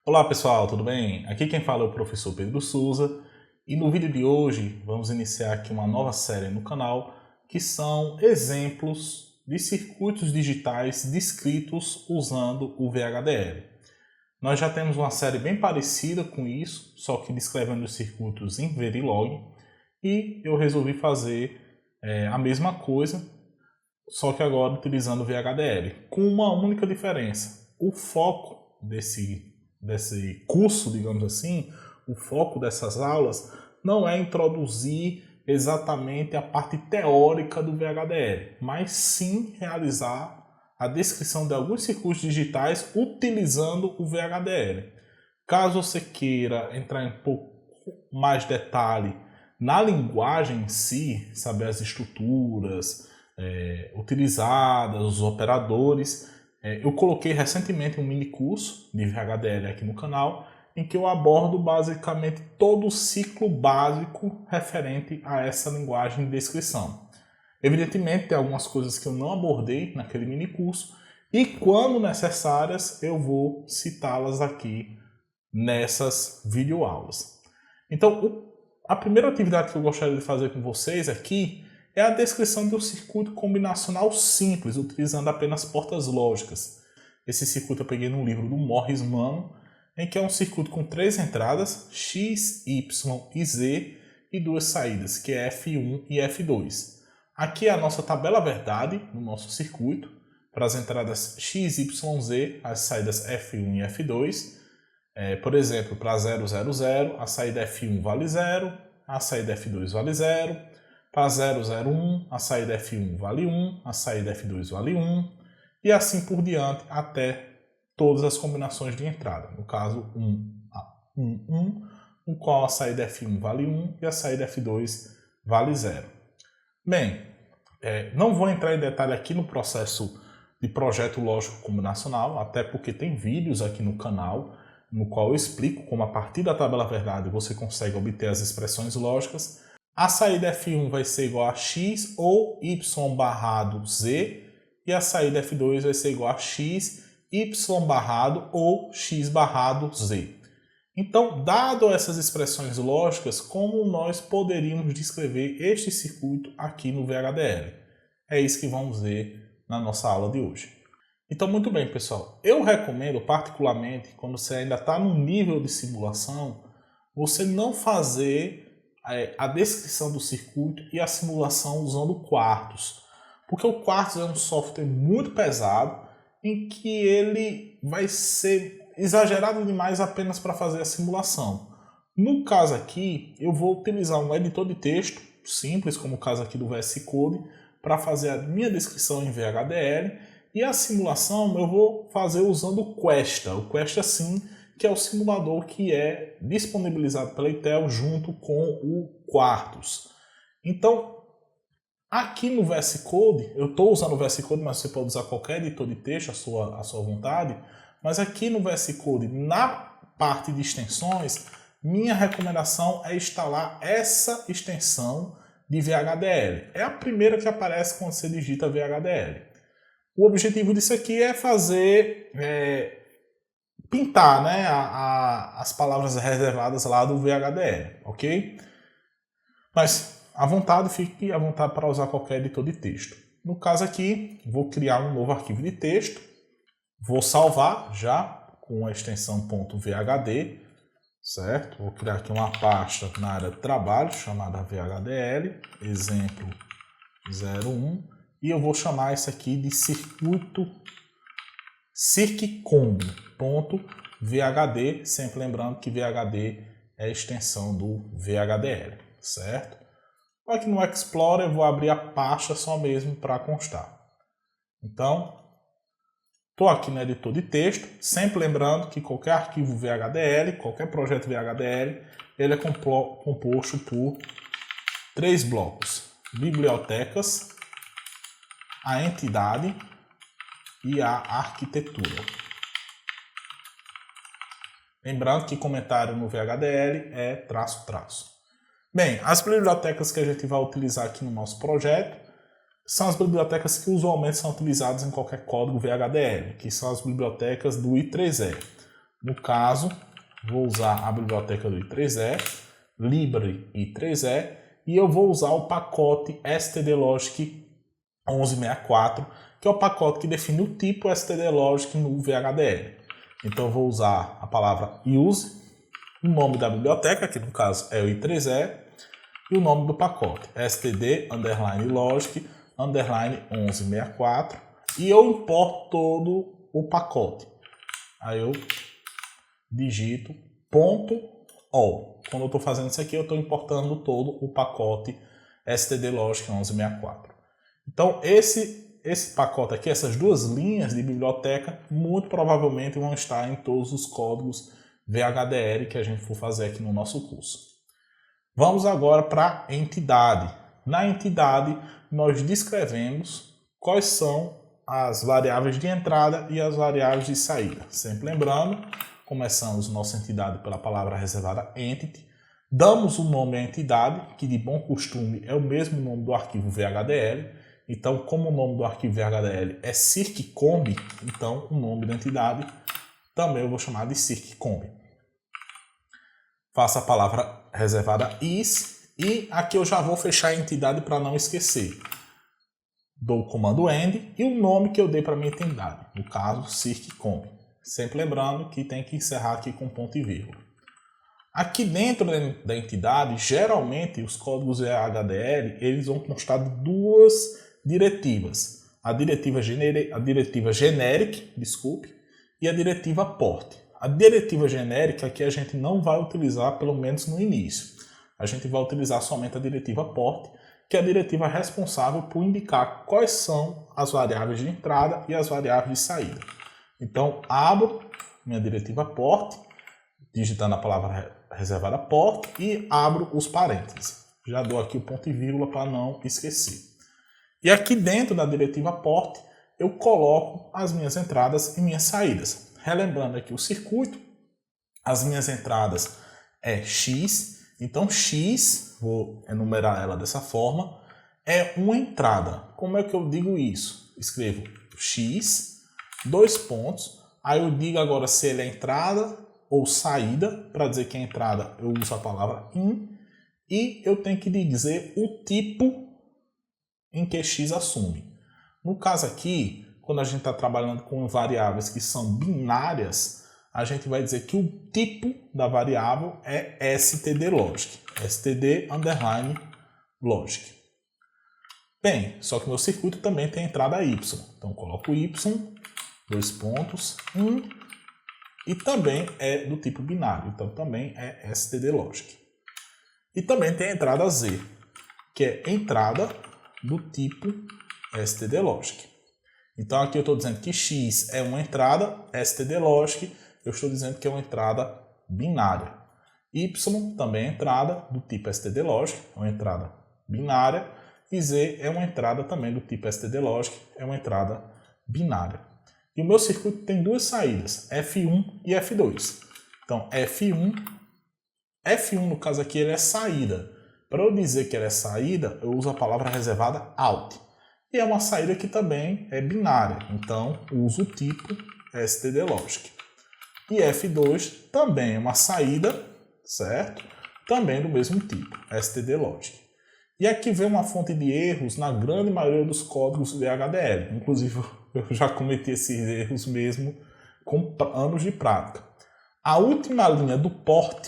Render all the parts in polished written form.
Olá pessoal, tudo bem? Aqui quem fala é o professor Pedro Souza e no vídeo de hoje vamos iniciar aqui uma nova série no canal que são exemplos de circuitos digitais descritos usando o VHDL. Nós já temos uma série bem parecida com isso, só que descrevendo os circuitos em Verilog, e eu resolvi fazer a mesma coisa, só que agora utilizando o VHDL, com uma única diferença. O foco desse curso, digamos assim, o foco dessas aulas não é introduzir exatamente a parte teórica do VHDL, mas sim realizar a descrição de alguns circuitos digitais utilizando o VHDL. Caso você queira entrar em um pouco mais detalhe na linguagem em si, saber as estruturas utilizadas, os operadores, eu coloquei recentemente um mini curso de VHDL aqui no canal, em que eu abordo basicamente todo o ciclo básico referente a essa linguagem de descrição. Evidentemente, tem algumas coisas que eu não abordei naquele mini curso, e quando necessárias eu vou citá-las aqui nessas videoaulas. Então, a primeira atividade que eu gostaria de fazer com vocês aqui é a descrição de um circuito combinacional simples, utilizando apenas portas lógicas. Esse circuito eu peguei no livro do Morris Mann, em que é um circuito com 3 entradas, X, Y e Z, e 2 saídas, que é F1 e F2. Aqui é a nossa tabela verdade no nosso circuito, para as entradas X, Y, Z, as saídas F1 e F2. Por exemplo, para 0, 0, 0, a saída F1 vale 0, a saída F2 vale 0. Para 0, 0, 1, a saída F1 vale 1, a saída F2 vale 1, e assim por diante até todas as combinações de entrada. No caso, 1, 1, 1, no qual a saída F1 vale 1 e a saída F2 vale 0. Bem, não vou entrar em detalhe aqui no processo de projeto lógico combinacional, até porque tem vídeos aqui no canal, no qual eu explico como a partir da tabela verdade você consegue obter as expressões lógicas. A saída F1 vai ser igual a x ou y barrado z, e a saída F2 vai ser igual a x, y barrado ou x barrado z. Então, dado essas expressões lógicas, como nós poderíamos descrever este circuito aqui no VHDL? É isso que vamos ver na nossa aula de hoje. Então, muito bem, pessoal. Eu recomendo particularmente, quando você ainda está no nível de simulação, você não fazer a descrição do circuito e a simulação usando Quartus. Porque o Quartus é um software muito pesado, em que ele vai ser exagerado demais apenas para fazer a simulação. No caso aqui, eu vou utilizar um editor de texto simples, como o caso aqui do VS Code, para fazer a minha descrição em VHDL, e a simulação eu vou fazer usando o Questa. O Questa sim, que é o simulador que é disponibilizado pela Intel junto com o Quartus. Então, aqui no VS Code, eu estou usando o VS Code, mas você pode usar qualquer editor de texto à sua vontade, mas aqui no VS Code, na parte de extensões, minha recomendação é instalar essa extensão de VHDL. É a primeira que aparece quando você digita VHDL. O objetivo disso aqui é fazer pintar, né, as palavras reservadas lá do VHDL, ok? Mas à vontade, fique à vontade para usar qualquer editor de texto. No caso aqui, vou criar um novo arquivo de texto, vou salvar já com a extensão .vhd, certo? Vou criar aqui uma pasta na área de trabalho chamada VHDL, exemplo 01, e eu vou chamar isso aqui de circuito circcomb.vhd, sempre lembrando que VHD é a extensão do VHDL, certo? Aqui no Explorer eu vou abrir a pasta só mesmo para constar. Então, estou aqui no editor de texto, sempre lembrando que qualquer arquivo VHDL, qualquer projeto VHDL, ele é composto por 3 blocos: bibliotecas, a entidade e a arquitetura. Lembrando que comentário no VHDL é traço, traço. Bem, as bibliotecas que a gente vai utilizar aqui no nosso projeto são as bibliotecas que usualmente são utilizadas em qualquer código VHDL, que são as bibliotecas do I3E. No caso, vou usar a biblioteca do I3E, libre I3E, e eu vou usar o pacote stdlogic 1164, que é o pacote que define o tipo stdlogic no VHDL. Então eu vou usar a palavra use, o nome da biblioteca, que no caso é o I3E, e o nome do pacote, std_logic 1164, e eu importo todo o pacote. Aí eu digito .all. Quando eu estou fazendo isso aqui, eu estou importando todo o pacote stdlogic 1164. Então, esse pacote aqui, essas duas linhas de biblioteca, muito provavelmente vão estar em todos os códigos VHDL que a gente for fazer aqui no nosso curso. Vamos agora para a entidade. Na entidade, nós descrevemos quais são as variáveis de entrada e as variáveis de saída. Sempre lembrando, começamos nossa entidade pela palavra reservada entity, damos o nome à entidade, que de bom costume é o mesmo nome do arquivo VHDL. Então, como o nome do arquivo VHDL é circcomb, então o nome da entidade também eu vou chamar de circcomb. Faço a palavra reservada is, e aqui eu já vou fechar a entidade para não esquecer. Dou o comando end e o nome que eu dei para a minha entidade, no caso circcomb. Sempre lembrando que tem que encerrar aqui com ponto e vírgula. Aqui dentro da entidade, geralmente os códigos VHDL eles vão constar de duas diretivas. A diretiva generic, e a diretiva port. A diretiva genérica aqui a gente não vai utilizar, pelo menos no início. A gente vai utilizar somente a diretiva port, que é a diretiva responsável por indicar quais são as variáveis de entrada e as variáveis de saída. Então, abro minha diretiva port, digitando a palavra reservada port, e abro os parênteses. Já dou aqui o ponto e vírgula para não esquecer. E aqui dentro da diretiva port, eu coloco as minhas entradas e minhas saídas. Relembrando aqui o circuito, as minhas entradas é X, então X, vou enumerar ela dessa forma, é uma entrada. Como é que eu digo isso? Escrevo X, 2 pontos, aí eu digo agora se ele é entrada ou saída, para dizer que é entrada eu uso a palavra in, e eu tenho que dizer o tipo em que X assume. No caso aqui, quando a gente está trabalhando com variáveis que são binárias, a gente vai dizer que o tipo da variável é stdlogic, std_logic. Bem, só que o meu circuito também tem entrada y, então coloco y, 2 pontos, 1, e também é do tipo binário, então também é stdlogic. E também tem a entrada z, que é entrada do tipo stdlogic. Então aqui eu estou dizendo que x é uma entrada stdlogic, eu estou dizendo que é uma entrada binária. Y também é entrada do tipo stdlogic, é uma entrada binária, e z é uma entrada também do tipo stdlogic, é uma entrada binária. E o meu circuito tem duas saídas, F1 e F2. Então F1 no caso aqui ele é saída. Para eu dizer que ela é saída, eu uso a palavra reservada out. E é uma saída que também é binária, então uso o tipo stdlogic. E F2 também é uma saída, certo? Também do mesmo tipo, stdlogic. E aqui vem uma fonte de erros na grande maioria dos códigos VHDL. Inclusive, eu já cometi esses erros mesmo com anos de prática. A última linha do port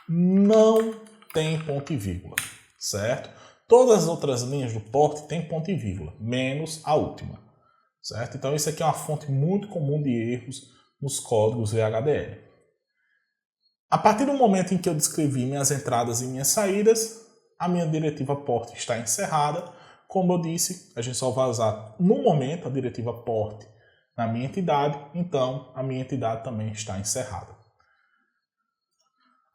não tem ponto e vírgula, certo? Todas as outras linhas do port têm ponto e vírgula, menos a última, certo? Então isso aqui é uma fonte muito comum de erros nos códigos VHDL. A partir do momento em que eu descrevi minhas entradas e minhas saídas, a minha diretiva port está encerrada. Como eu disse, a gente só vai usar no momento a diretiva port na minha entidade, então a minha entidade também está encerrada.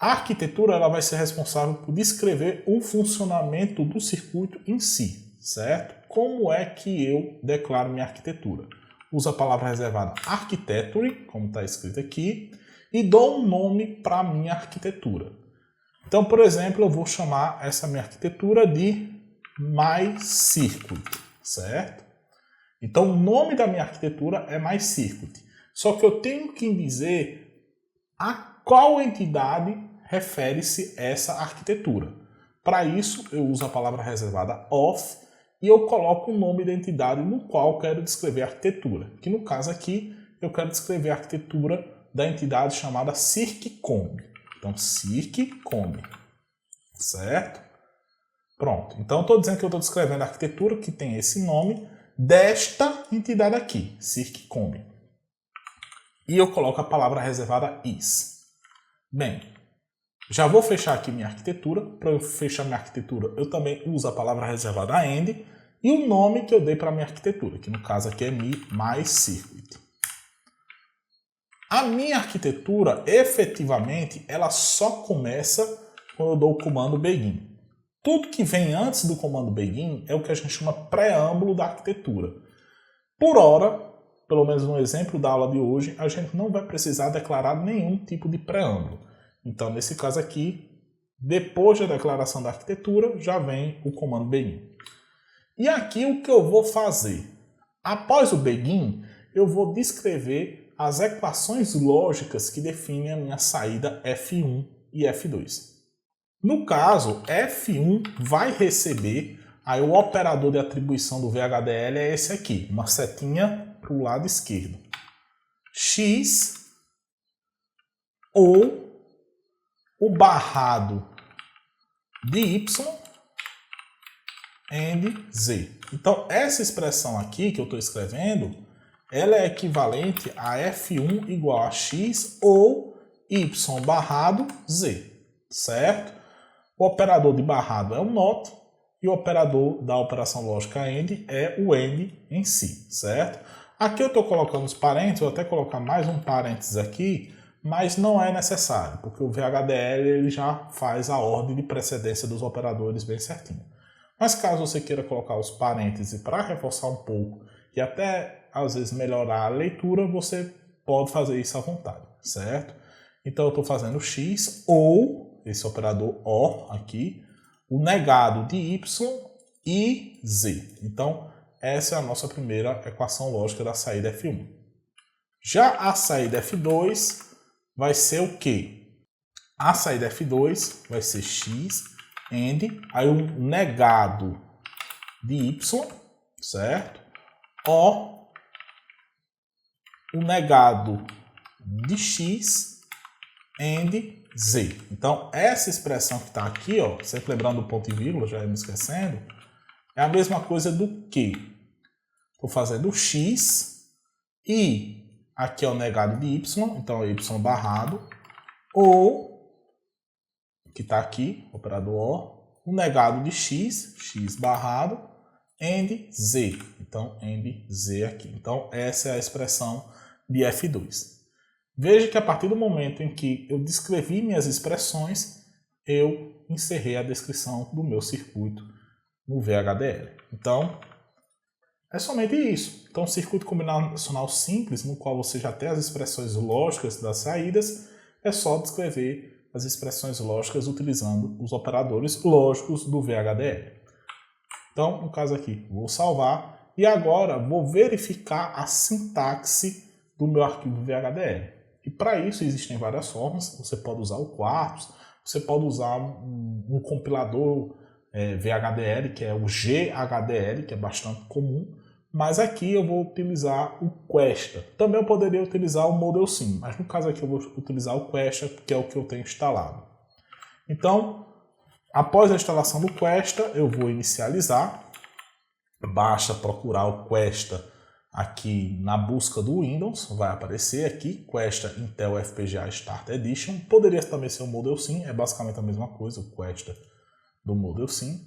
A arquitetura ela vai ser responsável por descrever o funcionamento do circuito em si, certo? Como é que eu declaro minha arquitetura? Uso a palavra reservada architecture, como está escrito aqui, e dou um nome para a minha arquitetura. Então, por exemplo, eu vou chamar essa minha arquitetura de MyCircuit, certo? Então o nome da minha arquitetura é MyCircuit. Só que eu tenho que dizer a qual entidade refere-se essa arquitetura. Para isso eu uso a palavra reservada of e eu coloco o nome da entidade no qual eu quero descrever a arquitetura. Que no caso aqui eu quero descrever a arquitetura da entidade chamada CircComb. Então CircComb, certo? Pronto. Então eu estou dizendo que eu estou descrevendo a arquitetura que tem esse nome desta entidade aqui, CircComb. E eu coloco a palavra reservada is. Bem, já vou fechar aqui minha arquitetura. Para eu fechar minha arquitetura, eu também uso a palavra reservada end e o nome que eu dei para minha arquitetura, que no caso aqui é MyCircuit. A minha arquitetura, efetivamente, ela só começa quando eu dou o comando begin. Tudo que vem antes do comando begin é o que a gente chama preâmbulo da arquitetura. Por hora, pelo menos no exemplo da aula de hoje, a gente não vai precisar declarar nenhum tipo de preâmbulo. Então, nesse caso aqui, depois da declaração da arquitetura, já vem o comando begin. E aqui o que eu vou fazer? Após o begin, eu vou descrever as equações lógicas que definem a minha saída F1 e F2. No caso, F1 vai receber, aí o operador de atribuição do VHDL é esse aqui, uma setinha para o lado esquerdo. X ou o barrado de Y and Z. Então, essa expressão aqui que eu estou escrevendo, ela é equivalente a F1 igual a X ou Y barrado Z, certo? O operador de barrado é o NOT e o operador da operação lógica AND é o AND em si, certo? Aqui eu estou colocando os parênteses, vou até colocar mais um parênteses aqui, mas não é necessário, porque o VHDL ele já faz a ordem de precedência dos operadores bem certinho. Mas caso você queira colocar os parênteses para reforçar um pouco e até às vezes melhorar a leitura, você pode fazer isso à vontade, certo? Então eu estou fazendo X ou esse operador OR aqui, o negado de Y e Z. Então, essa é a nossa primeira equação lógica da saída F1. Já a saída F2 vai ser o quê? A saída F2 vai ser X AND, aí o negado de Y, certo? O negado de X AND Z. Então, essa expressão que está aqui, ó, sempre lembrando do ponto e vírgula, já ia me esquecendo, é a mesma coisa do que? Estou fazendo X e aqui é o negado de Y, então é Y barrado, ou, que está aqui, operador O, o negado de X, X barrado, AND Z. Então, AND Z aqui. Então, essa é a expressão de F2. Veja que a partir do momento em que eu descrevi minhas expressões, eu encerrei a descrição do meu circuito no VHDL. Então, é somente isso. Então, um circuito combinacional simples, no qual você já tem as expressões lógicas das saídas, é só descrever as expressões lógicas utilizando os operadores lógicos do VHDL. Então, no caso aqui, vou salvar e agora vou verificar a sintaxe do meu arquivo VHDL. E para isso existem várias formas. Você pode usar o Quartus, você pode usar um compilador VHDL, que é o GHDL, que é bastante comum. Mas aqui eu vou utilizar o Questa. Também eu poderia utilizar o ModelSim, mas no caso aqui eu vou utilizar o Questa, que é o que eu tenho instalado. Então, após a instalação do Questa, eu vou inicializar. Basta procurar o Questa aqui na busca do Windows, vai aparecer aqui, Questa Intel FPGA Start Edition. Poderia também ser o ModelSim, é basicamente a mesma coisa, o Questa do ModelSim.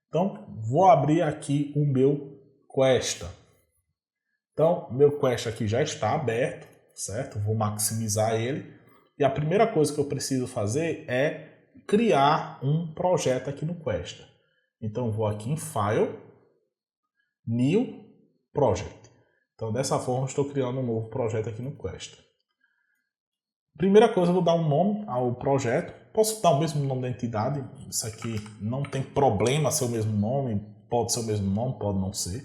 Então, vou abrir aqui o meu Questa. Então, meu Questa aqui já está aberto, certo? Vou maximizar ele. E a primeira coisa que eu preciso fazer é criar um projeto aqui no Questa. Então, vou aqui em File, New Project. Então, dessa forma, estou criando um novo projeto aqui no Questa. Primeira coisa, eu vou dar um nome ao projeto. Posso dar o mesmo nome da entidade. Isso aqui não tem problema ser o mesmo nome. Pode ser o mesmo nome, pode não ser.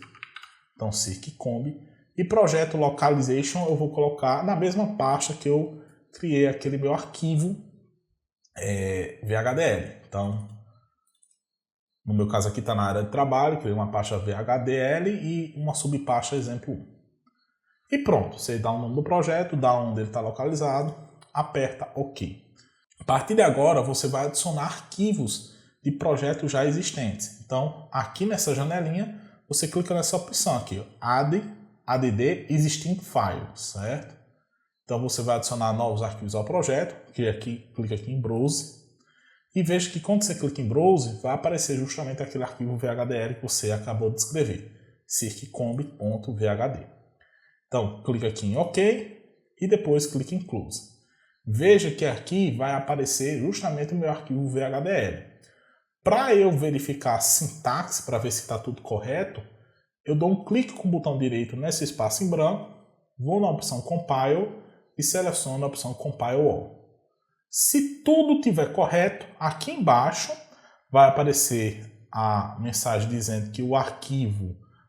Então circcomb. E projeto localization eu vou colocar na mesma pasta que eu criei aquele meu arquivo VHDL. Então, no meu caso aqui está na área de trabalho, criei uma pasta VHDL e uma subpasta exemplo 1. E pronto, você dá o nome do projeto, dá onde ele está localizado, aperta OK. A partir de agora, você vai adicionar arquivos de projetos já existentes. Então, aqui nessa janelinha, você clica nessa opção aqui, add existing file, certo? Então, você vai adicionar novos arquivos ao projeto, clica aqui em Browse, e veja que quando você clica em Browse, vai aparecer justamente aquele arquivo VHDL que você acabou de escrever, circcomb.vhd. Então, clica aqui em OK e depois clica em Close. Veja que aqui vai aparecer justamente o meu arquivo VHDL. Para eu verificar a sintaxe, para ver se está tudo correto, eu dou um clique com o botão direito nesse espaço em branco, vou na opção Compile e seleciono a opção Compile All. Se tudo estiver correto, aqui embaixo vai aparecer a mensagem dizendo que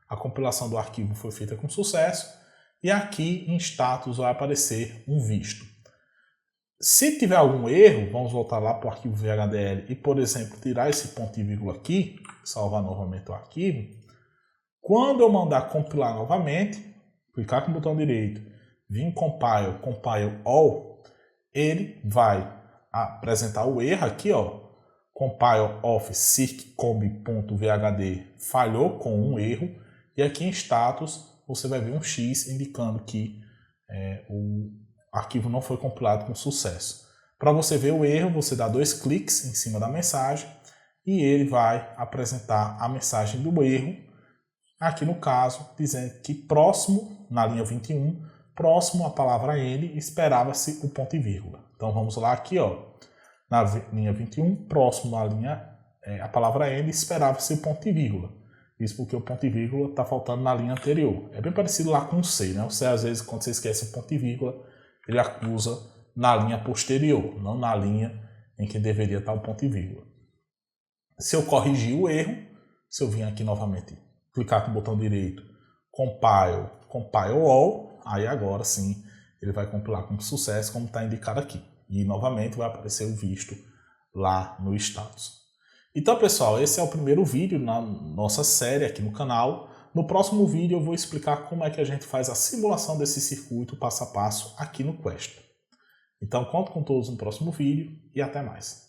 a compilação do arquivo foi feita com sucesso, e aqui em status vai aparecer um visto. Se tiver algum erro, vamos voltar lá para o arquivo VHDL e, por exemplo, tirar esse ponto e vírgula aqui, salvar novamente o arquivo. Quando eu mandar compilar novamente, clicar com o botão direito, vir em Compile, Compile All, ele vai apresentar o erro aqui, ó, compile of circcomb.vhd falhou com um erro, e aqui em status você vai ver um X indicando que o arquivo não foi compilado com sucesso. Para você ver o erro, você dá 2 cliques em cima da mensagem e ele vai apresentar a mensagem do erro, aqui no caso, dizendo que próximo, na linha 21, próximo à palavra N, esperava-se o ponto e vírgula. Então vamos lá aqui, ó, na linha 21, próximo à linha, a palavra N, esperava-se o ponto e vírgula. Isso porque o ponto e vírgula está faltando na linha anterior. É bem parecido lá com o C, né? O C, às vezes, quando você esquece o ponto e vírgula, ele acusa na linha posterior, não na linha em que deveria estar o ponto e vírgula. Se eu corrigir o erro, se eu vir aqui novamente, clicar com o botão direito, Compile All, aí agora sim ele vai compilar com sucesso, como está indicado aqui. E novamente vai aparecer o visto lá no status. Então, pessoal, esse é o primeiro vídeo na nossa série aqui no canal. No próximo vídeo eu vou explicar como é que a gente faz a simulação desse circuito passo a passo aqui no Quest. Então, conto com todos no próximo vídeo e até mais.